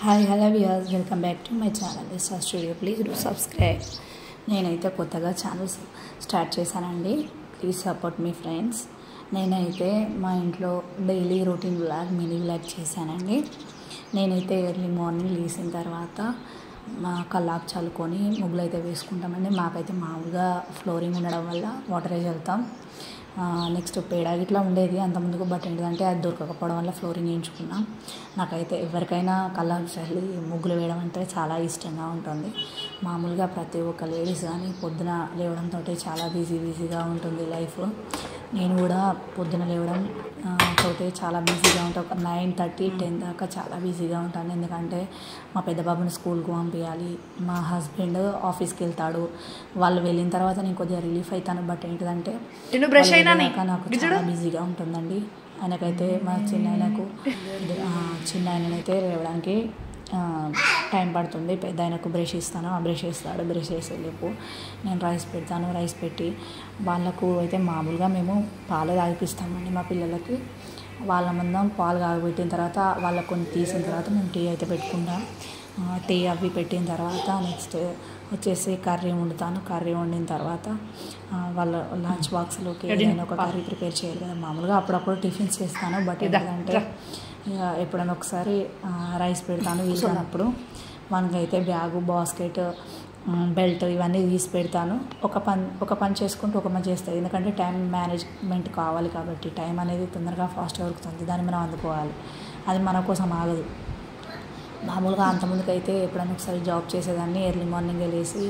Hi hello viewers, welcome back to my channel ఎస్ఆ studio. Please do subscribe. నేనైతే కొత్తగా channel start చేశానండి. Please support మీ friends. నేనైతే మా ఇంట్లో daily routine vlog, mini vlog చేశానండి. నేనైతే ఎర్లీ మార్నింగ్ లేచిన తర్వాత మా కల్లాపు చల్లుకొని ముగ్గులు అయితే వేసుకుంటామండి. మాకైతే మామూలుగా ఫ్లోరింగ్ ఉండడం వల్ల వాటరే చల్లుతాం. నెక్స్ట్ పేడ ఇట్లా ఉండేది అంతకుముందుకు, బట్ ఏంటంటే అది దొరకకపోవడం వల్ల ఫ్లోరింగ్ వేయించుకున్నాం. నాకైతే ఎవరికైనా కల్లాపు చల్లి ముగ్గులు వేయడం అంటే చాలా ఇష్టంగా ఉంటుంది. మామూలుగా ప్రతి ఒక్క లేడీస్ కానీ పొద్దున లేవడంతో చాలా బిజీగా ఉంటుంది లైఫ్. నేను కూడా పొద్దున లేవడం తోటి చాలా బిజీగా ఉంటాను. ఒక 9:30, 10 దాకా చాలా బిజీగా ఉంటాను. ఎందుకంటే మా పెద్ద బాబుని స్కూల్కి పంపించాలి, మా హస్బెండ్ ఆఫీస్కి వెళ్తాడు. వాళ్ళు వెళ్ళిన తర్వాత నేను కొద్దిగా రిలీఫ్ అవుతాను. బట్ ఏంటంటే నాకు చాలా బిజీగా ఉంటుందండి. ఆయనకైతే మా చిన్న ఆయననైతే లేవడానికి టైం పడుతుంది. పెద్ద ఆయనకు బ్రష్ ఇస్తాను, ఆ బ్రష్ వేస్తాడు. బ్రష్ వేసేలేపు నేను రైస్ పెడతాను. రైస్ పెట్టి వాళ్ళకు అయితే మామూలుగా మేము పాలు తాగిపిస్తామండి మా పిల్లలకి. వాళ్ళ మందం పాలు కాగబెట్టిన తర్వాత వాళ్ళకు కొన్ని తీసిన తర్వాత మేము టీ అయితే పెట్టుకుంటాం. టీ అవి పెట్టిన తర్వాత నెక్స్ట్ వచ్చేసి కర్రీ వండుతాను. కర్రీ వండిన తర్వాత వాళ్ళ లంచ్ బాక్స్లోకి ఏదైనా ఒక కర్రీ ప్రిపేర్ చేయాలి కదా. మామూలుగా అప్పుడప్పుడు టిఫిన్స్ చేస్తాను. బట్ ఏంటంటే ఎప్పుడైనా ఒకసారి రైస్ పెడతాను వీలున్నప్పుడు. మనకైతే బ్యాగు, బాస్కెట్, బెల్ట్ ఇవన్నీ తీసి పెడతాను. ఒక పని చేసుకుంటూ ఒక పని చేస్తాను. ఎందుకంటే టైం మేనేజ్మెంట్ కావాలి కాబట్టి టైం అనేది తొందరగా ఫాస్ట్గా దొరుకుతుంది. దాన్ని మనం అందుకోవాలి. అది మన కోసం ఆగదు. మామూలుగా అంతకుముందుకైతే ఎప్పుడైనా ఒకసారి జాబ్ చేసేదాన్ని. ఎర్లీ మార్నింగ్ వెళ్ళేసి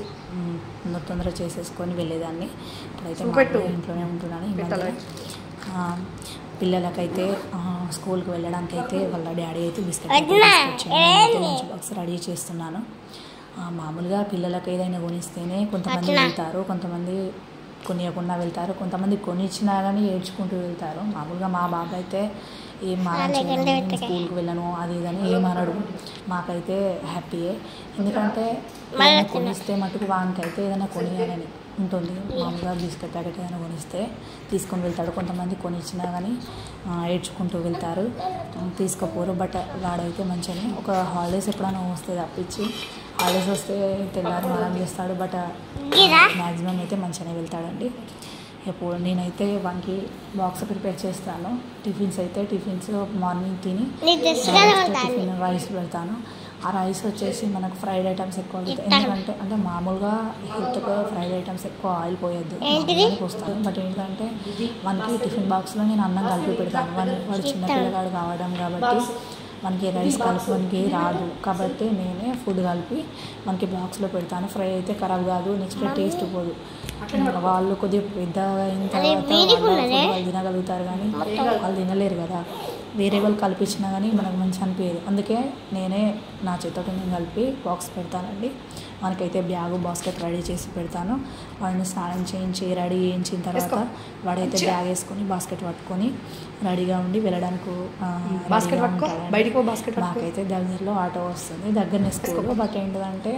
తొందరగా చేసేసుకొని వెళ్ళేదాన్ని. ఇప్పుడైతే ఇంట్లోనే ఉంటున్నాను. ఈ మధ్య పిల్లలకైతే స్కూల్కి వెళ్ళడానికి అయితే వాళ్ళ డాడీ అయితే బిస్కెట్ లంచ్ బాక్స్ రెడీ చేస్తున్నాను. మామూలుగా పిల్లలకి ఏదైనా కొనిస్తేనే కొంతమంది వెళ్తారు, కొంతమంది కొనియకుండా వెళ్తారు, కొంతమంది కొనిచ్చినా కానీ ఏడ్చుకుంటూ వెళ్తారు. మామూలుగా మా బాబు అయితే ఏం మానని స్కూల్కి వెళ్ళను అది ఇదని ఏమనడు. మాకైతే హ్యాపీయే. ఎందుకంటే కొనిస్తే మటుకు వానికైతే ఏదైనా కొనియాలని ఉంటుంది. మామూలుగా బిస్కెట్ ప్యాకెట్ ఏదైనా కొనిస్తే తీసుకొని వెళ్తాడు. కొంతమంది కొనిచ్చినా కానీ ఏడ్చుకుంటూ వెళ్తారు, తీసుకుపోరు. బట్ వాడైతే మంచిగానే ఒక హాలిడేస్ ఎప్పుడైనా వస్తే తప్పించి, హాలిడేస్ వస్తే తెల్లారి మనం చేస్తాడు. బట్ మ్యాక్సిమం అయితే మంచిగానే వెళ్తాడండి. ఎప్పుడు నేనైతే వానికి బాక్స్ ప్రిపేర్ చేస్తాను. టిఫిన్స్ మార్నింగ్ తిని టిఫిన్ రైస్ పెడతాను. ఆ రైస్ వచ్చేసి మనకు ఫ్రైడ్ ఐటమ్స్ ఎక్కువ అవుతాయి. ఎందుకంటే మామూలుగా హెల్త్గా ఫ్రైడ్ ఐటమ్స్ ఎక్కువ ఆయిల్ పోయొద్దు వస్తాను. బట్ ఏంటంటే మనకి టిఫిన్ బాక్స్లో నేను అన్నం కలిపి పెడతాను. వాడు చిన్నపిల్లగాడు కావడం కాబట్టి మనకి రైస్ కలిపి మనకి రాదు కాబట్టి నేనే ఫుడ్ కలిపి మనకి బాక్స్లో పెడతాను. ఫ్రై అయితే ఖరాబ్ కాదు, నెక్స్ట్ టేస్ట్ పోదు. వాళ్ళు కొద్దిగా పెద్దగా అయిన తర్వాత వాళ్ళు తినగలుగుతారు కానీ వాళ్ళు తినలేరు కదా. వేరే వాళ్ళు కలిపించినా కానీ మనకు మంచి అనిపించదు. అందుకే నేనే నా చేతితో నేను కలిపి బాక్స్ పెడతానండి. మనకైతే బ్యాగు, బాస్కెట్ రెడీ చేసి పెడతాను. వాడిని స్నానం చేయించి రెడీ చేయించిన తర్వాత వాడైతే బ్యాగ్ వేసుకొని బాస్కెట్ పట్టుకొని రెడీగా ఉండి వెళ్ళడానికి నాకైతే దగ్గరలో ఆటో వస్తుంది, దగ్గరనే స్కూల్. బట్ ఏంటంటే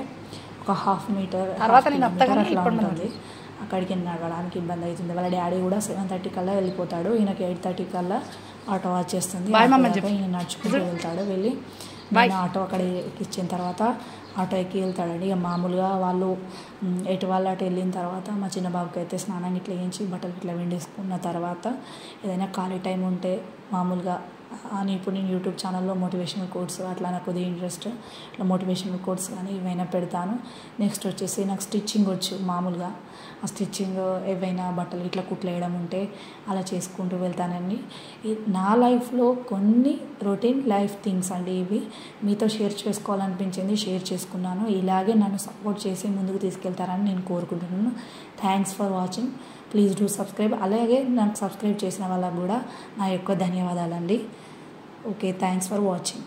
ఒక 1/2 మీటర్ అట్లా ఉంటుంది. అక్కడికి నడవడానికి ఇబ్బంది అవుతుంది. వాళ్ళ డాడీ కూడా 7:30 కల్లా వెళ్ళిపోతాడు. ఈయనకి 8:30 కల్లా ఆటో వచ్చేస్తుంది. ఈయన నడుచుకుంటూ వెళ్తాడు. వెళ్ళి నేను ఆటో అక్కడ ఇచ్చిన తర్వాత ఆటో ఎక్కి వెళ్తాడండి. ఇక మామూలుగా వాళ్ళు ఎటు వాళ్ళు అటు వెళ్ళిన తర్వాత మా చిన్న బాబుకి అయితే స్నానం ఇట్లా వేయించి బట్టలు ఇట్లా వెండేసుకున్న తర్వాత ఏదైనా ఖాళీ టైం ఉంటే మామూలుగా ఇప్పుడు నేను యూట్యూబ్ ఛానల్లో మోటివేషనల్ కోట్స్ అట్లా నాకు కొద్దిగా ఇంట్రెస్ట్, ఇట్లా మోటివేషనల్ కోట్స్ కానీ ఏవైనా పెడతాను. నెక్స్ట్ వచ్చేసి నాకు స్టిచ్చింగ్ వచ్చు. మామూలుగా ఆ స్టిచ్చింగ్ ఏవైనా బట్టలు ఇట్లా కుట్లేయడం ఉంటే అలా చేసుకుంటూ వెళ్తానండి. నా లైఫ్లో కొన్ని రొటీన్ లైఫ్ థింగ్స్ అండి ఇవి. మీతో షేర్ చేసుకోవాలనిపించింది, షేర్ చేసుకున్నాను. ఇలాగే నన్ను సపోర్ట్ చేసి ముందుకు తీసుకెళ్తారని నేను కోరుకుంటున్నాను. Thanks for watching. Please do subscribe. అలాగే నాకు సబ్స్క్రైబ్ చేసిన వాళ్ళకు కూడా నా యొక్క ధన్యవాదాలండి. Okay, thanks for watching.